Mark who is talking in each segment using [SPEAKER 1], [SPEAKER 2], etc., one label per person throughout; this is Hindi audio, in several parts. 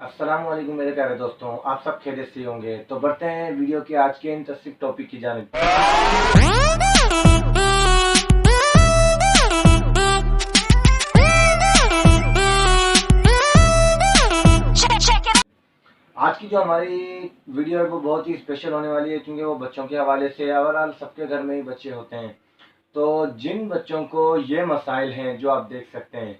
[SPEAKER 1] अस्सलाम वालेकुम मेरे प्यारे दोस्तों, आप सब खैरियत से होंगे। तो बढ़ते हैं वीडियो के आज के इंटरेस्टिंग टॉपिक की जानिब। आज की जो हमारी वीडियो है वो बहुत ही स्पेशल होने वाली है, क्योंकि वो बच्चों के हवाले से ओवरऑल सबके घर में ही बच्चे होते हैं। तो जिन बच्चों को ये मसाइल हैं जो आप देख सकते हैं,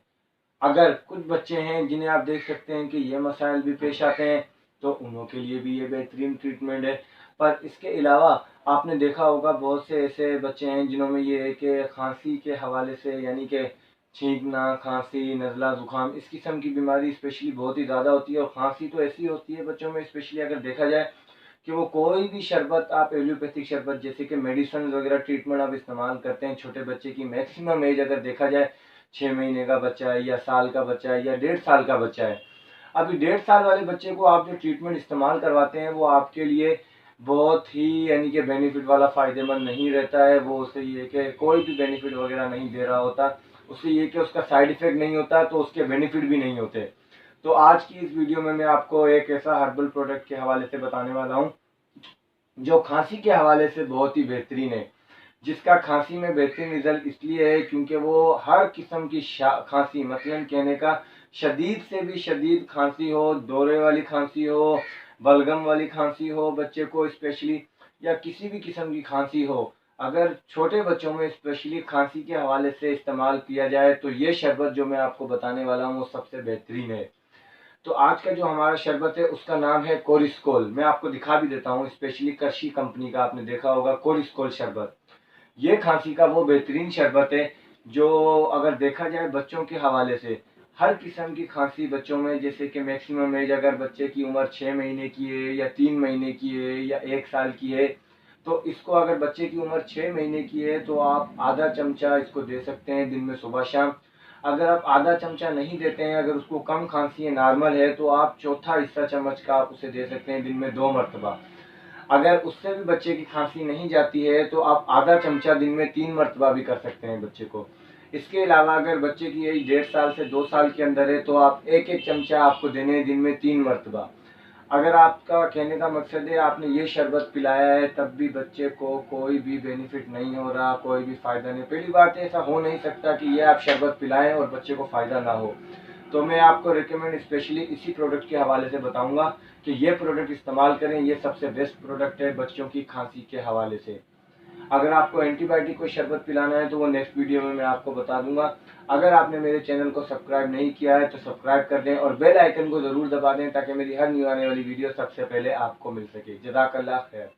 [SPEAKER 1] अगर कुछ बच्चे हैं जिन्हें आप देख सकते हैं कि ये मसाइल भी पेश आते हैं, तो उन्हों के लिए भी ये बेहतरीन ट्रीटमेंट है। पर इसके अलावा आपने देखा होगा बहुत से ऐसे बच्चे हैं जिन्हों में ये है कि खांसी के हवाले से, यानी कि छींकना, खांसी, नज़ला, ज़ुकाम, इस किस्म की बीमारी स्पेशली बहुत ही ज़्यादा होती है। और खांसी तो ऐसी होती है बच्चों में, स्पेशली अगर देखा जाए कि वो कोई भी शरबत, आप एलोपैथिक शरबत जैसे कि मेडिसिन वगैरह ट्रीटमेंट आप इस्तेमाल करते हैं, छोटे बच्चे की मैक्सिमम एज अगर देखा जाए 6 महीने का बच्चा है या साल का बच्चा है या 1.5 साल का बच्चा है, अभी 1.5 साल वाले बच्चे को आप जो ट्रीटमेंट इस्तेमाल करवाते हैं वो आपके लिए बहुत ही यानी कि बेनिफिट वाला, फ़ायदेमंद नहीं रहता है। वो उससे ये कि कोई भी बेनिफिट वगैरह नहीं दे रहा होता, उससे ये कि उसका साइड इफ़ेक्ट नहीं होता, तो उसके बेनिफिट भी नहीं होते। तो आज की इस वीडियो में मैं आपको एक ऐसा हर्बल प्रोडक्ट के हवाले से बताने वाला हूँ जो खांसी के हवाले से बहुत ही बेहतरीन है, जिसका खांसी में बेहतरीन रिजल्ट इसलिए है क्योंकि वो हर किस्म की खांसी, मतलब कहने का शदीद से भी शदीद खांसी हो, दौरे वाली खांसी हो, बलगम वाली खांसी हो बच्चे को स्पेशली, या किसी भी किस्म की खांसी हो, अगर छोटे बच्चों में स्पेशली खांसी के हवाले से इस्तेमाल किया जाए तो ये शरबत जो मैं आपको बताने वाला हूँ वो सबसे बेहतरीन है। तो आज का जो हमारा शरबत है उसका नाम है कोरिस्कोल। मैं आपको दिखा भी देता हूँ, स्पेशली करशी कंपनी का, आपने देखा होगा कोरिस्कोल शरबत। ये खांसी का वो बेहतरीन शरबत है जो अगर देखा जाए बच्चों के हवाले से, हर किस्म की खांसी बच्चों में, जैसे कि मैक्सिमम एज अगर बच्चे की उम्र 6 महीने की है या 3 महीने की है या 1 साल की है, तो इसको अगर बच्चे की उम्र 6 महीने की है तो आप आधा चमचा इसको दे सकते हैं दिन में सुबह शाम। अगर आप आधा चमचा नहीं देते हैं, अगर उसको कम खांसी है, नॉर्मल है, तो आप चौथा हिस्सा चम्मच का आप उसे दे सकते हैं दिन में 2 मरतबा। अगर उससे भी बच्चे की खांसी नहीं जाती है तो आप आधा चमचा दिन में 3 मरतबा भी कर सकते हैं बच्चे को। इसके अलावा अगर बच्चे की एज 1.5 साल से 2 साल के अंदर है तो आप एक एक चमचा आपको देने हैं दिन में 3 मरतबा। अगर आपका कहने का मकसद है आपने ये शरबत पिलाया है तब भी बच्चे को कोई भी बेनिफिट नहीं हो रहा, कोई भी फ़ायदा नहीं, पहली बात है ऐसा हो नहीं सकता कि ये आप शरबत पिलाएं और बच्चे को फ़ायदा ना हो। तो मैं आपको रिकमेंड स्पेशली इसी प्रोडक्ट के हवाले से बताऊंगा कि ये प्रोडक्ट इस्तेमाल करें, ये सबसे बेस्ट प्रोडक्ट है बच्चों की खांसी के हवाले से। अगर आपको एंटीबायोटिक कोई शरबत पिलाना है तो वो नेक्स्ट वीडियो में मैं आपको बता दूंगा। अगर आपने मेरे चैनल को सब्सक्राइब नहीं किया है तो सब्सक्राइब कर दें और बेल आइकन को ज़रूर दबा दें ताकि मेरी हर न्यू आने वाली वीडियो सबसे पहले आपको मिल सके। जज़ाकल्लाह खैर।